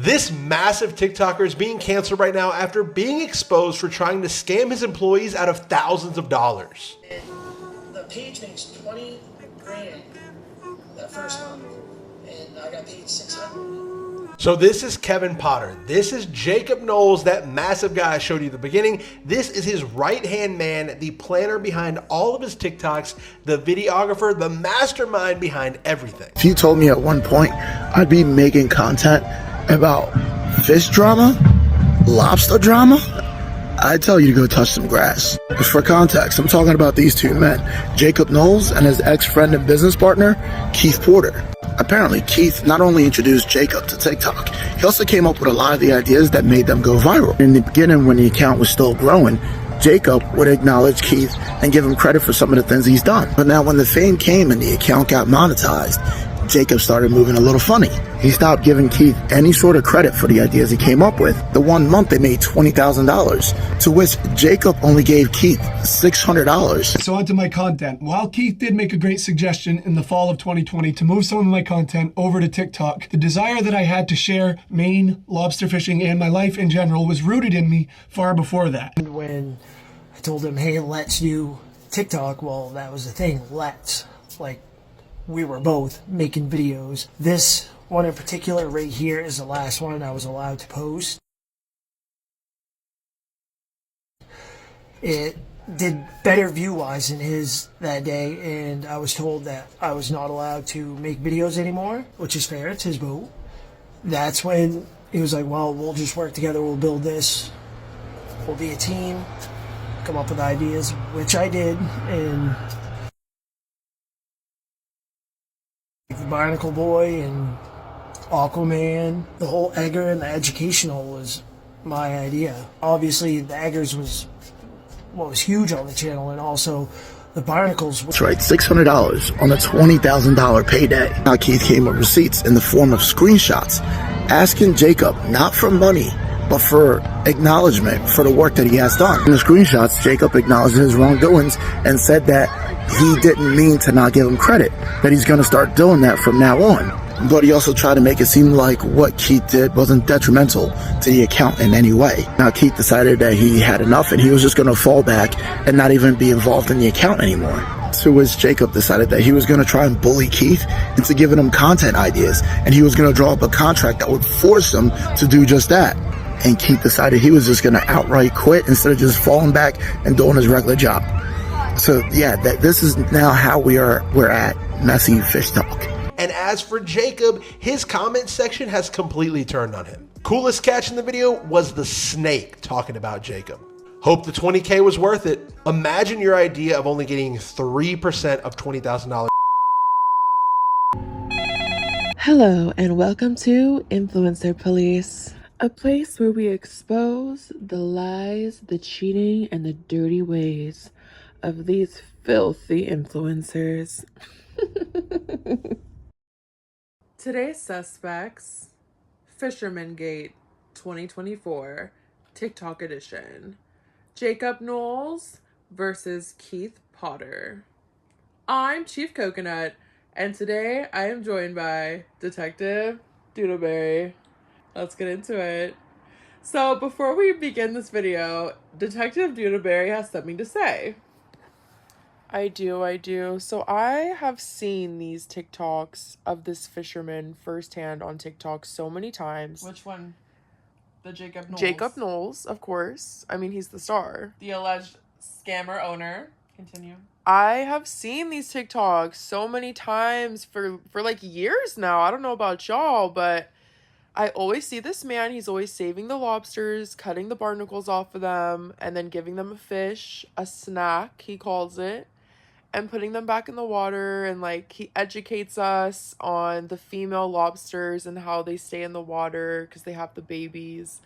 This massive TikToker is being canceled right now after being exposed for trying to scam his employees out of thousands of dollars. And the page makes 20 grand that first month, and I got paid 600. So this is Kevin Potter. This is Jacob Knowles, that massive guy I showed you at the beginning. This is his right-hand man, the planner behind all of his TikToks, the videographer, the mastermind behind everything. If you told me at one point I'd be making content about fish drama, lobster drama, I'd tell you to go touch some grass. For context, I'm talking about these two men, Jacob Knowles and his ex-friend and business partner, Keith Porter. Apparently, Keith not only introduced Jacob to TikTok, he also came up with a lot of the ideas that made them go viral. In the beginning, when the account was still growing, Jacob would acknowledge Keith and give him credit for some of the things he's done. But now when the fame came and the account got monetized, Jacob started moving a little funny. He stopped giving Keith any sort of credit for the ideas he came up with. The 1 month they made $20,000, to which Jacob only gave Keith $600. So onto my content. While Keith did make a great suggestion in the fall of 2020 to move some of my content over to TikTok, the desire that I had to share Maine lobster fishing and my life in general was rooted in me far before that. And when I told him, hey, let's do TikTok, well, that was the thing, let's. Like, we were both making videos. This one in particular right here is the last one I was allowed to post. It did better view-wise than his that day, and I was told that I was not allowed to make videos anymore, which is fair, it's his boat. That's when he was like, well, we'll just work together, we'll build this, we'll be a team, come up with ideas, which I did, and the Barnacle Boy and Aquaman, the whole Egger and the educational was my idea. Obviously, the Eggers was what was huge on the channel, and also the Barnacles. That's right, $600 on a $20,000 payday. Now Keith came with receipts in the form of screenshots, asking Jacob not for money, but for acknowledgement for the work that he has done. In the screenshots, Jacob acknowledged his wrongdoings and said that he didn't mean to not give him credit, that he's going to start doing that from now on. But he also tried to make it seem like what Keith did wasn't detrimental to the account in any way. Now Keith decided that he had enough and he was just going to fall back and not even be involved in the account anymore. To which Jacob decided that he was going to try and bully Keith into giving him content ideas, and he was going to draw up a contract that would force him to do just that. And Keith decided he was just going to outright quit instead of just falling back and doing his regular job. So yeah, this is now how we're at Messy Fish Talk. And as for Jacob, his comment section has completely turned on him. Coolest catch in the video was the snake talking about Jacob. Hope the 20K was worth it. Imagine your idea of only getting 3% of $20,000. Hello and welcome to Influencer Police, a place where we expose the lies, the cheating, and the dirty ways of these filthy influencers. Today's suspects, Fisherman Gate 2024, TikTok edition. Jacob Knowles versus Keith Potter. I'm Chief Coconut, and today I am joined by Detective Doodleberry. Let's get into it. So before we begin this video, Detective Doodleberry has something to say. I do. So I have seen these TikToks of this fisherman firsthand on TikTok so many times. Which one? The Jacob Knowles? Jacob Knowles, of course. I mean, he's the star. The alleged scammer owner. Continue. I have seen these TikToks so many times for like years now. I don't know about y'all, but I always see this man. He's always saving the lobsters, cutting the barnacles off of them, and then giving them a fish, a snack, he calls it, and putting them back in the water. And like, he educates us on the female lobsters and how they stay in the water because they have the babies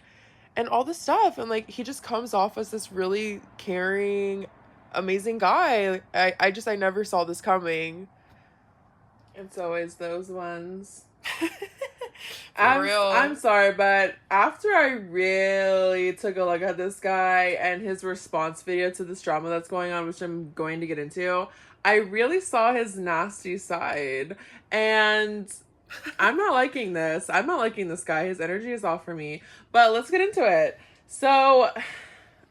and all this stuff. And like, he just comes off as this really caring, amazing guy. I never saw this coming. And so is those ones. I'm sorry, but after I really took a look at this guy and his response video to this drama that's going on, which I'm going to get into, I really saw his nasty side. And I'm not liking this. I'm not liking this guy. His energy is off for me. But let's get into it. So,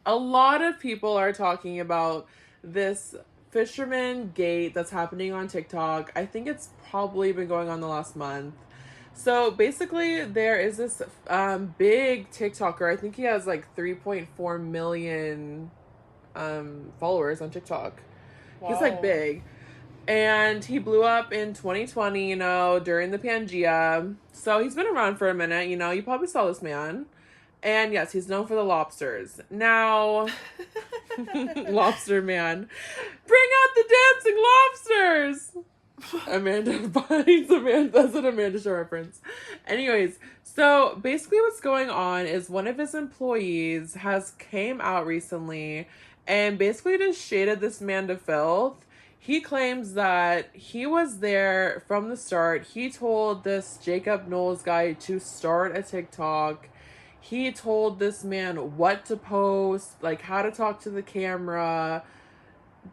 a lot of people are talking about this fisherman gate that's happening on TikTok. I think it's probably been going on the last month. So basically, there is this big TikToker. I think he has like 3.4 million followers on TikTok. Wow. He's like big. And he blew up in 2020, you know, during the Pangea. So he's been around for a minute, you know. You probably saw this man. And yes, he's known for the lobsters. Now, lobster man. Bring out the dancing lobsters! Amanda finds Amanda. That's an Amanda Show reference. Anyways, so basically what's going on is one of his employees has came out recently and basically just shaded this man to filth. He claims that he was there from the start. He told this Jacob Knowles guy to start a TikTok. He told this man what to post, like how to talk to the camera.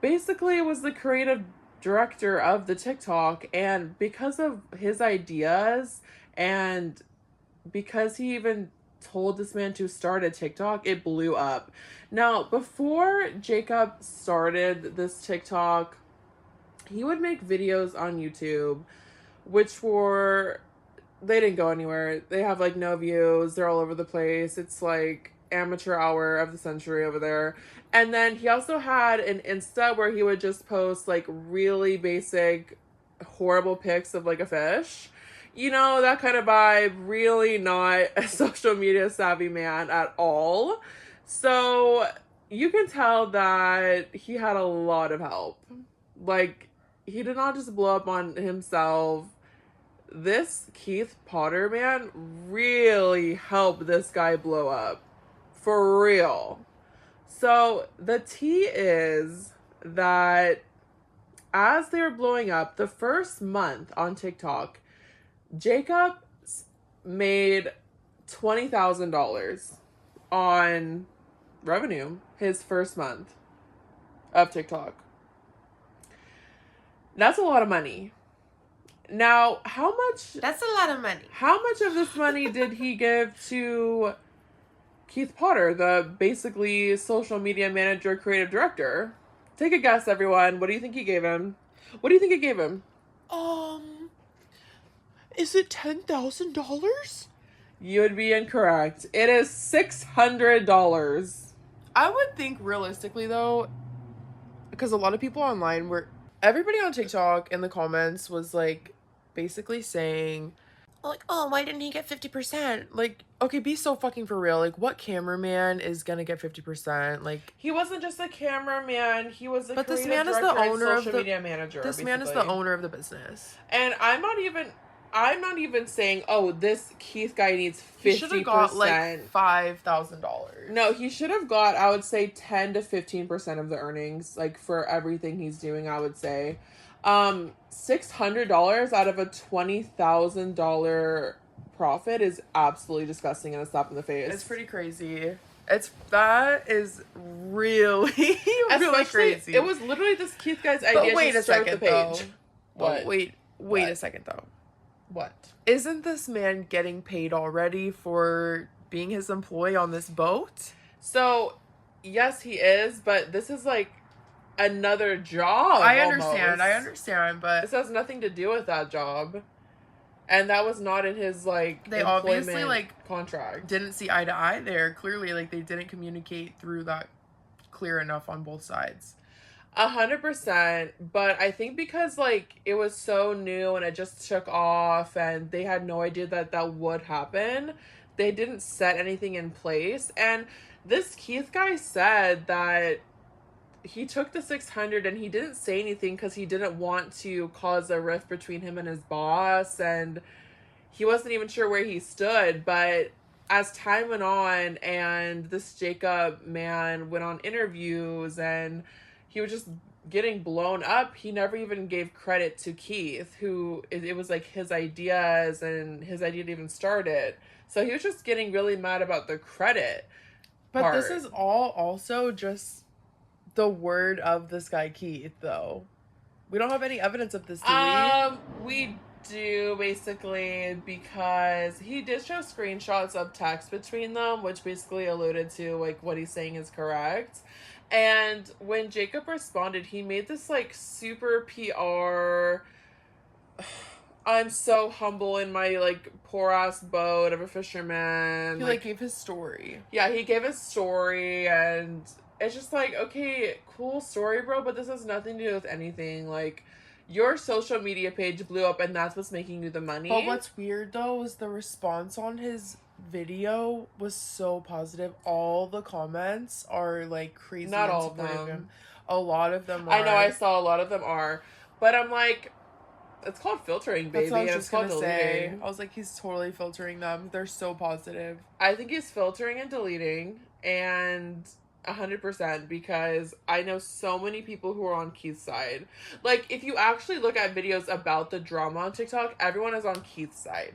Basically, it was the creative director of the TikTok, and because of his ideas and because he even told this man to start a TikTok, it blew up. Now, before Jacob started this TikTok, he would make videos on YouTube, which were, they didn't go anywhere. They have like no views. They're all over the place. It's like amateur hour of the century over there. And then he also had an Insta where he would just post like really basic, horrible pics of like a fish. You know, that kind of vibe. Really not a social media savvy man at all. So you can tell that he had a lot of help. Like, he did not just blow up on himself. This Keith Potter man really helped this guy blow up. For real. So the tea is that as they were blowing up, the first month on TikTok, Jacob made $20,000 on revenue his first month of TikTok. That's a lot of money. Now, how much... That's a lot of money. How much of this money did he give to Keith Potter, the basically social media manager, creative director? Take a guess, everyone. What do you think he gave him? What do you think it gave him? Is it $10,000? You would be incorrect. It is $600. I would think realistically, though, because a lot of people online were... Everybody on TikTok in the comments was, like, basically saying, like, oh, why didn't he get 50%? Like, okay, be so fucking for real. Like, what cameraman is gonna get 50%? Like, he wasn't just a cameraman. He was a but this creative man is the director and owner of social the media manager. This man is the owner of the business. And I'm not even saying, oh, this Keith guy needs 50%. He should have got like $5,000. No, he should have got, I would say, 10 to 15% of the earnings, like for everything he's doing. I would say, $600 out of a $20,000 profit is absolutely disgusting and a slap in the face. It's pretty crazy. That is really really crazy. It was literally this Keith guy's idea. But wait to a start second, the page. though. What? Wait What? a second, though. What? Isn't this man getting paid already for being his employee on this boat? So, yes, he is, but this is like another job. I understand, but this has nothing to do with that job. And that was not in his, like, they obviously, like, contract. Didn't see eye to eye there. Clearly, like, they didn't communicate through that clear enough on both sides. 100%, but I think because, like, it was so new and it just took off and they had no idea that would happen, they didn't set anything in place. And this Keith guy said that he took the 600 and he didn't say anything because he didn't want to cause a rift between him and his boss, and he wasn't even sure where he stood. But as time went on and this Jacob man went on interviews and he was just getting blown up, he never even gave credit to Keith, who it was like his ideas and his idea to even start it. So he was just getting really mad about the credit But part. this is all also just the word of this guy Keith, though. We don't have any evidence of this, do we? do basically because he did show screenshots of text between them, which basically alluded to like what he's saying is correct. And when Jacob responded, he made this like super PR. I'm so humble in my like poor ass boat of a fisherman. He like gave his story. Yeah, he gave his story, and it's just like, okay, cool story, bro, but this has nothing to do with anything. Like, your social media page blew up, and that's what's making you the money. But what's weird, though, is the response on his video was so positive. All the comments are, like, crazy. Not all of them. Him. A lot of them are. I know, I saw a lot of them are. But I'm like, it's called filtering, baby. That's what I was and just it's called gonna say. deleting. I was like, he's totally filtering them. They're so positive. I think he's filtering and deleting, and 100%, because I know so many people who are on Keith's side. Like, if you actually look at videos about the drama on TikTok, everyone is on Keith's side.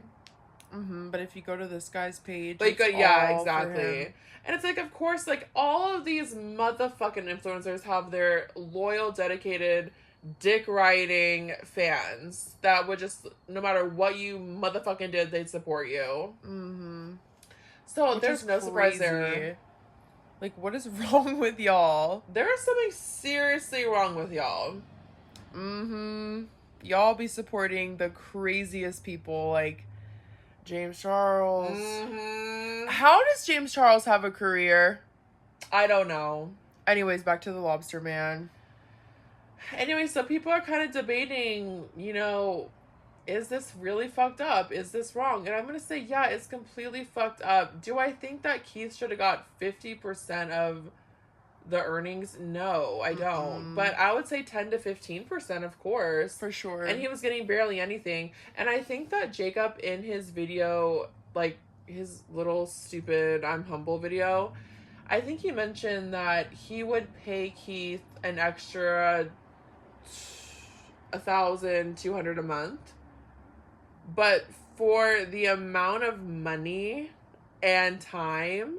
But if you go to this guy's page, But you go, yeah, all for exactly. him. And it's like, of course, like, all of these motherfucking influencers have their loyal, dedicated, dick-riding fans that would just, no matter what you motherfucking did, they'd support you. So Which there's is no surprise there. crazy. Like, what is wrong with y'all? There is something seriously wrong with y'all. Y'all be supporting the craziest people, like James Charles. How does James Charles have a career? I don't know. Anyways, back to the lobster man. Anyway, so people are kind of debating, you know, is this really fucked up? Is this wrong? And I'm going to say, yeah, it's completely fucked up. Do I think that Keith should have got 50% of the earnings? No, I don't. But I would say 10 to 15%, of course. For sure. And he was getting barely anything. And I think that Jacob, in his video, like his little stupid I'm humble video, I think he mentioned that he would pay Keith an extra $1,200 a month. But for the amount of money and time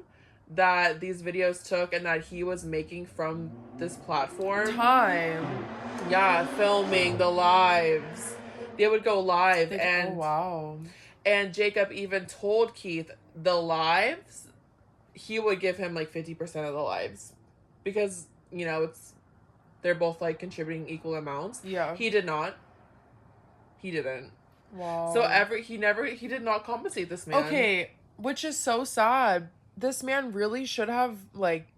that these videos took and that he was making from this platform. Yeah, filming the lives. They would go live. And oh, wow. And Jacob even told Keith the lives, he would give him like 50% of the lives. Because, you know, they're both like contributing equal amounts. Yeah. He did not. He didn't. Wow. So he did not compensate this man. Okay, which is so sad. This man really should have like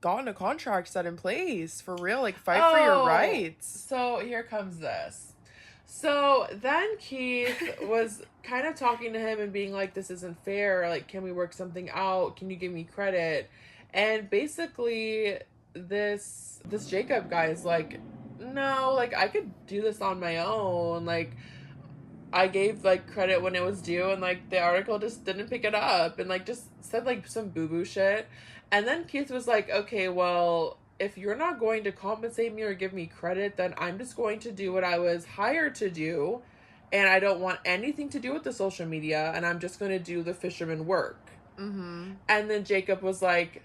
gotten a contract set in place for real, like fight for your rights. So here comes this. So then Keith was kind of talking to him and being like, this isn't fair, like, can we work something out? Can you give me credit? And basically this Jacob guy is like, no, like, I could do this on my own. Like, I gave, like, credit when it was due, and, like, the article just didn't pick it up, and, like, just said, like, some boo-boo shit. And then Keith was like, okay, well, if you're not going to compensate me or give me credit, then I'm just going to do what I was hired to do, and I don't want anything to do with the social media, and I'm just going to do the fisherman work. And then Jacob was like,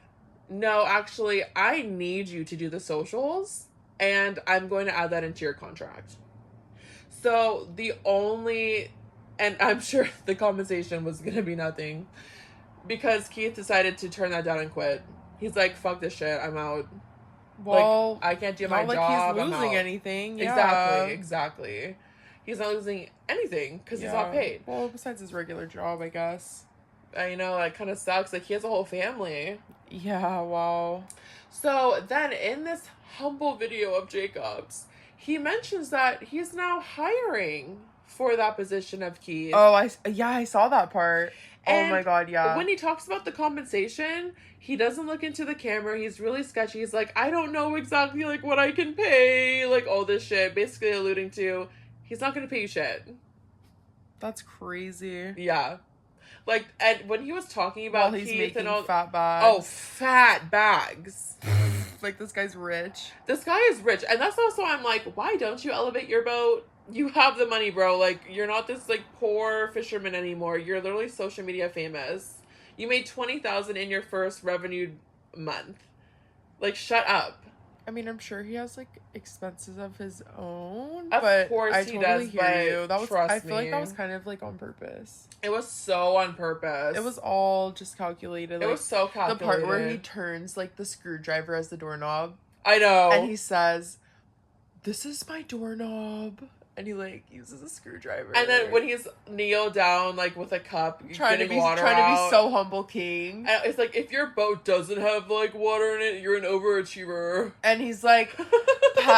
no, actually, I need you to do the socials, and I'm going to add that into your contract. So and I'm sure the compensation was going to be nothing, because Keith decided to turn that down and quit. He's like, fuck this shit, I'm out. Well, like, I can't do my not like job. he's I'm losing out. anything. Yeah. Exactly. He's not losing anything because he's not paid. Well, besides his regular job, I guess. I know, it kind of sucks. Like, he has a whole family. Yeah, wow. So then in this humble video of Jacob's, he mentions that he's now hiring for that position of Keith. Oh, I saw that part. And oh my god, yeah. When he talks about the compensation, he doesn't look into the camera. He's really sketchy. He's like, I don't know exactly, like, what I can pay. Like, all this shit. Basically alluding to, he's not going to pay you shit. That's crazy. Yeah. Like, and when he was talking about he's Keith making and all... fat bags. Oh, fat bags. Like, this guy's rich. This guy is rich. And that's also, I'm like, why don't you elevate your boat? You have the money, bro. Like, you're not this, like, poor fisherman anymore. You're literally social media famous. You made $20,000 in your first revenue month. Like, shut up. I mean, I'm sure he has like expenses of his own, Of but course I he totally does, hear but you. That was trust I feel like that me. was kind of like on purpose. It was so on purpose. It was all just calculated. It was so calculated. The part where he turns like the screwdriver as the doorknob, I know. and he says, "This is my doorknob." And he like uses a screwdriver. And then when he's kneeled down like with a cup, trying to be water out, so humble king. and it's like, if your boat doesn't have like water in it, you're an overachiever. And he's like,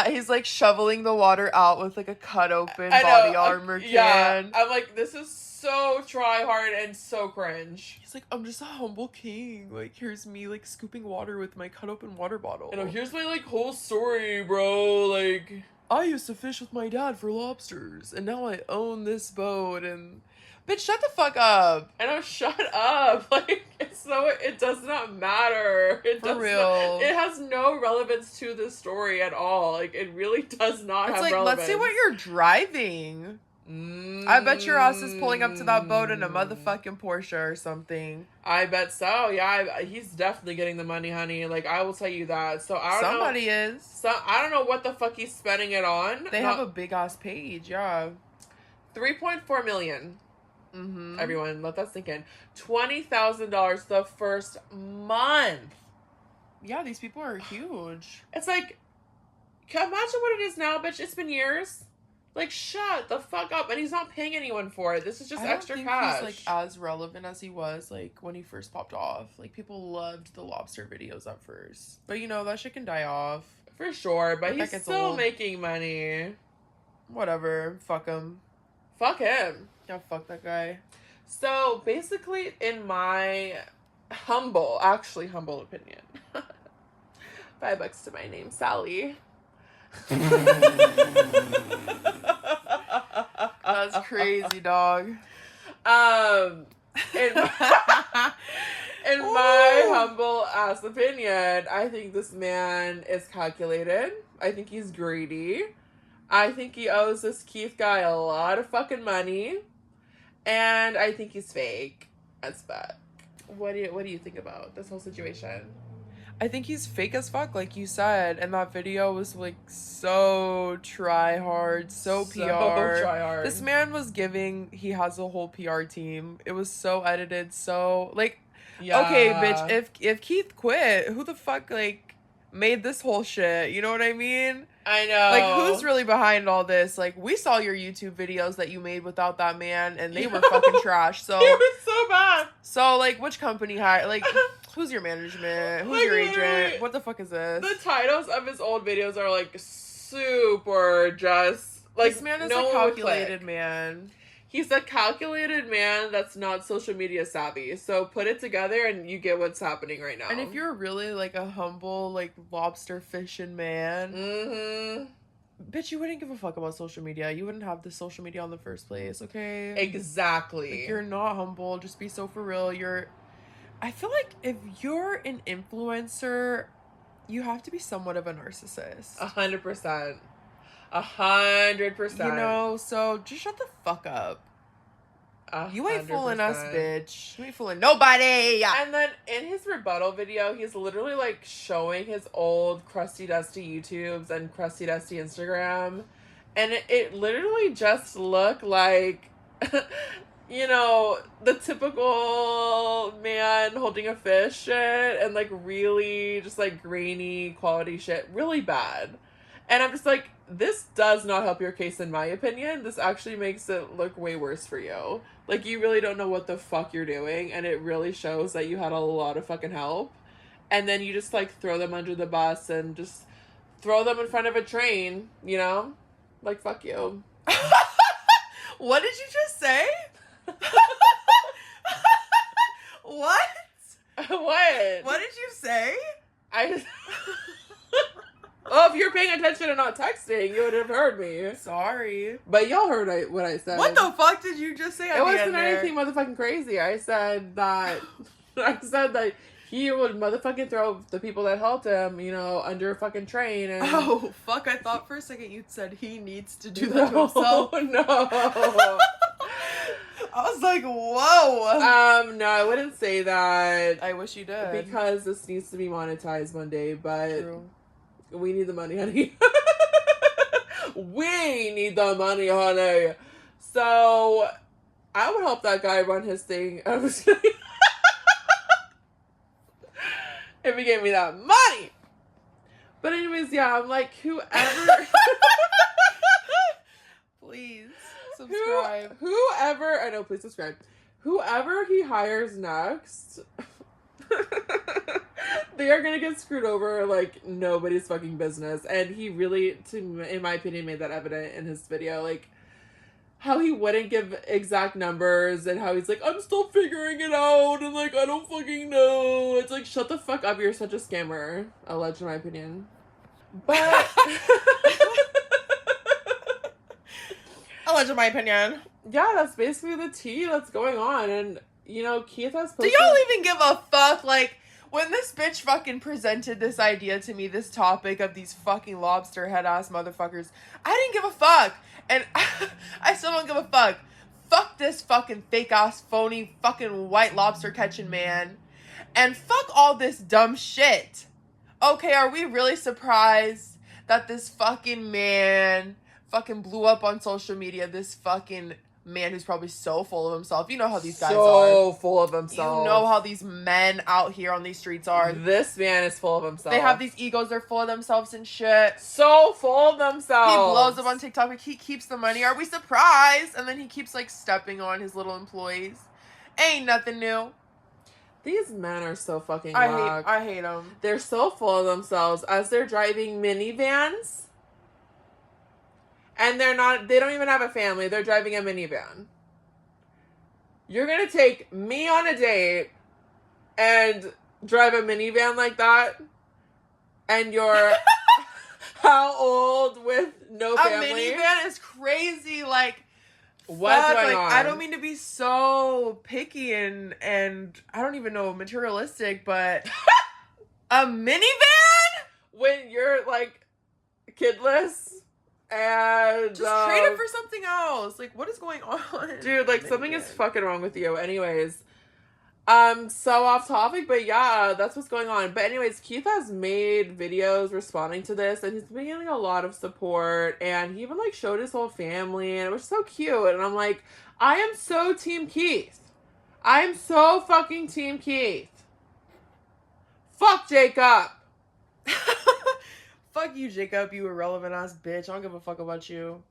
he's like shoveling the water out with like a cut open body armor can. Yeah, I'm like, this is so try hard and so cringe. He's like, I'm just a humble king. Like, here's me like scooping water with my cut open water bottle. You know, here's my like whole story, bro. Like, I used to fish with my dad for lobsters, and now I own this boat, and... Bitch, shut the fuck up. I know, shut up. Like, it does not matter. For real. It has no relevance to the story at all. Like, it really does not have relevance. Let's see what you're driving. I bet your ass is pulling up to that boat in a motherfucking Porsche or something. I bet so. Yeah, he's definitely getting the money, honey. Like, I will tell you that. So I don't know. Somebody is. So I don't know what the fuck he's spending it on. They have a big ass page, yeah. $3.4 million. Mm-hmm. Everyone, let that sink in. $20,000 the first month. Yeah, these people are huge. It's like, imagine what it is now, bitch. It's been years. Like, shut the fuck up. And he's not paying anyone for it. This is just extra cash. He's like as relevant as he was like when he first popped off. Like, people loved the lobster videos at first, but you know that shit can die off for sure. But he's still old. making money. Whatever. Fuck him. Fuck him. Yeah, fuck that guy. So basically, in my humble opinion, $5 to my name, Sally. That's crazy, dog. In my humble ass opinion, I think this man is calculated. I think he's greedy. I think he owes this Keith guy a lot of fucking money. And I think he's fake as fuck. What do you think about this whole situation? I think he's fake as fuck, like you said, and that video was like so try hard, so PR. Try hard. This man was giving. He has a whole PR team. It was so edited, so like. Yeah. Okay, bitch. If Keith quit, who the fuck like made this whole shit? You know what I mean? I know. Like, who's really behind all this? Like, we saw your YouTube videos that you made without that man, and they were fucking trash. So they were so bad. So, like, which company hired? Like, who's your management? Who's your agent? What the fuck is this? The titles of his old videos are like super just like, this man is a calculated man. He's a calculated man that's not social media savvy. So put it together and you get what's happening right now. And if you're really like a humble, like lobster fishing man, bitch, you wouldn't give a fuck about social media. You wouldn't have the social media in the first place, okay? Exactly. Like, you're not humble. Just be so for real. I feel like if you're an influencer, you have to be somewhat of a narcissist. 100%. 100%. You know, so just shut the fuck up. 100%. You ain't fooling us, bitch. You ain't fooling nobody. And then in his rebuttal video, he's literally like showing his old crusty dusty YouTubes and crusty dusty Instagram. And it literally just looked like, you know, the typical man holding a fish shit and like really just like grainy quality shit. Really bad. And I'm just like, this does not help your case in my opinion. This actually makes it look way worse for you. Like, you really don't know what the fuck you're doing, and it really shows that you had a lot of fucking help. And then you just, like, throw them under the bus and just throw them in front of a train, you know? Like, fuck you. What did you just say? What? What? What did you say? Oh, if you're paying attention and not texting, you would have heard me. Sorry. But y'all heard what I said. What the fuck did you just say? It wasn't anything motherfucking crazy. I said that he would motherfucking throw the people that helped him, you know, under a fucking train. And... Oh, fuck. I thought for a second you said he needs to do that to himself. No. I was like, whoa. No, I wouldn't say that. I wish you did. Because this needs to be monetized one day, but... True. We need the money, honey. We need the money, honey. So I would help that guy run his thing. I was kidding. If he gave me that money. But anyways, yeah, I'm like, whoever. Please subscribe. Whoever, I know, please subscribe. Whoever he hires next, they are gonna get screwed over like nobody's fucking business. And he really, in my opinion, made that evident in his video. Like, how he wouldn't give exact numbers and how he's like, I'm still figuring it out and like, I don't fucking know. It's like, shut the fuck up, you're such a scammer. Alleged, in my opinion. But... Alleged, in my opinion. Yeah, that's basically the tea that's going on. And, you know, Keith has posted... Do y'all even give a fuck? Like, when this bitch fucking presented this idea to me, this topic of these fucking lobster head ass motherfuckers, I didn't give a fuck. And I still don't give a fuck. Fuck this fucking fake ass, phony, fucking white lobster catching man. And fuck all this dumb shit. Okay, are we really surprised that this fucking man fucking blew up on social media? This fucking man who's probably so full of himself. You know how these guys are. So full of himself. You know how these men out here on these streets are. This man is full of himself. They have these egos. They're full of themselves and shit. So full of themselves. He blows up on TikTok. Like, he keeps the money. Are we surprised? And then he keeps, like, stepping on his little employees. Ain't nothing new. These men are so fucking whack. I hate them. They're so full of themselves as they're driving minivans. And they don't even have a family. They're driving a minivan. You're going to take me on a date and drive a minivan like that? And you're how old with no family? A minivan is crazy. Like, what's going on? I don't mean to be so picky and I don't even know materialistic, but a minivan? When you're, like, kidless? And just trade it for something else. Like, what is going on? Dude, like, something is fucking wrong with you. Anyways, so off topic, but yeah, that's what's going on. But anyways, Keith has made videos responding to this, and he's been getting a lot of support, and he even, like, showed his whole family, and it was so cute. And I'm like, I am so Team Keith. I am so fucking Team Keith. Fuck Jacob. Fuck you, Jacob, you irrelevant ass bitch. I don't give a fuck about you.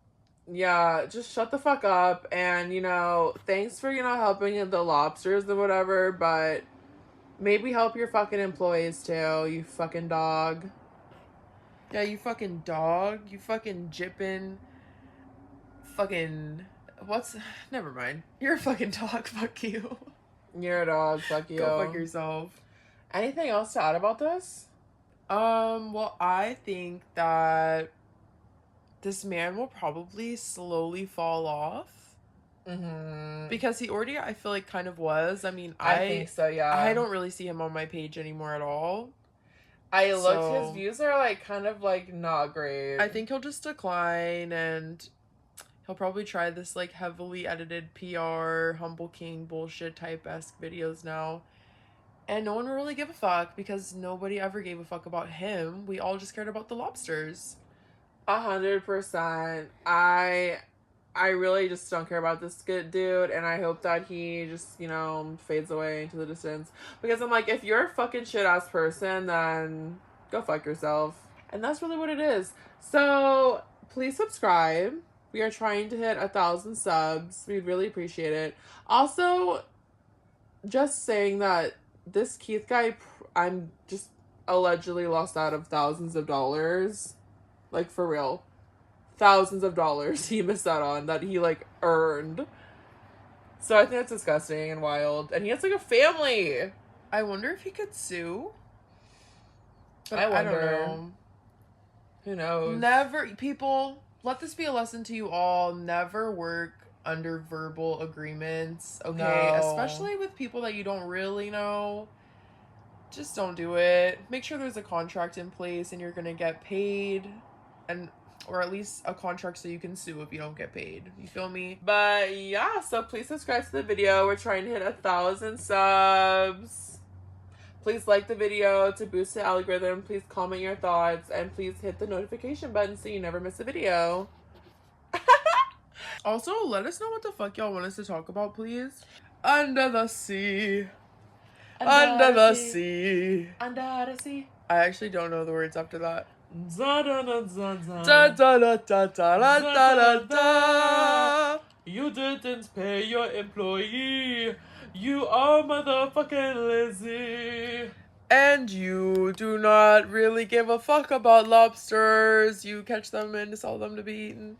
Yeah, just shut the fuck up. And, you know, thanks for, you know, helping the lobsters and whatever, but maybe help your fucking employees too, you fucking dog. Yeah, you fucking dog. You fucking jippin'. Fucking... Never mind. You're a fucking dog. Fuck you. You're a dog. Fuck you. Go fuck yourself. Anything else to add about this? Well, I think that this man will probably slowly fall off. Mm-hmm. Because he already, I feel like, kind of was. I mean, I think so, yeah. I don't really see him on my page anymore at all. I looked, his views are, like, kind of, like, not great. I think he'll just decline, and he'll probably try this, like, heavily edited PR, Humble King bullshit type-esque videos now. And no one will really give a fuck because nobody ever gave a fuck about him. We all just cared about the lobsters. 100%. I really just don't care about this good dude, and I hope that he just, you know, fades away into the distance. Because I'm like, if you're a fucking shit-ass person, then go fuck yourself. And that's really what it is. So, please subscribe. We are trying to hit 1,000 subs. We'd really appreciate it. Also, just saying that this Keith guy, I'm just allegedly lost out of thousands of dollars. Like, for real. Thousands of dollars he missed out on that he, like, earned. So I think that's disgusting and wild. And he has, like, a family. I wonder if he could sue. But I wonder. I don't know. Who knows? Never, people, let this be a lesson to you all. Never work under verbal agreements, okay? No. Especially with people that you don't really know. Just don't do it. Make sure there's a contract in place and you're gonna get paid, or at least a contract so you can sue if you don't get paid. You feel me? But yeah, so please subscribe to the video. We're trying to hit 1,000 subs. Please like the video to boost the algorithm. Please comment your thoughts. And please hit the notification button so you never miss a video. Also, let us know what the fuck y'all want us to talk about, please. Under the sea. Under the sea. Under the sea. I actually don't know the words after that. Da da da da da. Da da da da da da da da da. You didn't pay your employee. You are motherfucking lazy. And you do not really give a fuck about lobsters. You catch them and sell them to be eaten.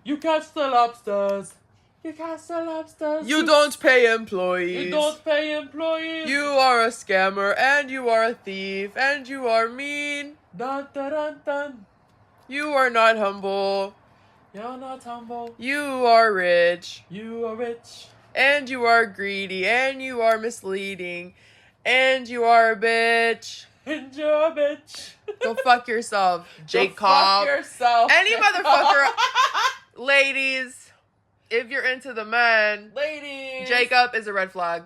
You catch the lobsters. You catch the lobsters. You don't pay employees. You don't pay employees. You are a scammer, and you are a thief, and you are mean. Dun, dun, dun, dun. You are not humble. You're not humble. You are rich. You are rich. And you are greedy, and you are misleading, and you are a bitch. And you're a bitch. Go fuck yourself, Jacob. Go fuck yourself. Any motherfucker. Ladies, if you're into the men, Ladies. Jacob is a red flag.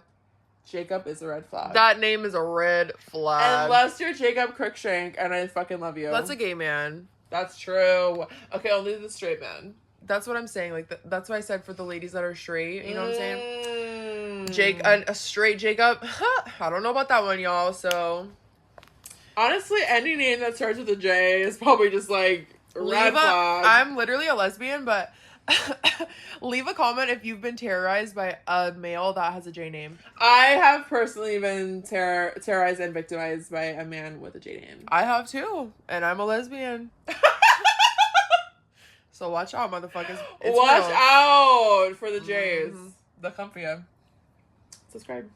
Jacob is a red flag. That name is a red flag. Unless you're Jacob Cruikshank, and I fucking love you. That's a gay man. That's true. Okay, only the straight man. That's what I'm saying. Like, that's what I said for the ladies that are straight. You know what I'm saying? Mm. A straight Jacob. I don't know about that one, y'all. So Honestly, any name that starts with a J is probably just like red flag. I'm literally a lesbian, but leave a comment if you've been terrorized by a male that has a J name. I have personally been terrorized and victimized by a man with a J name. I have too, and I'm a lesbian. So watch out, motherfuckers. It's Watch real. out for the J's. They'll come for you. Subscribe.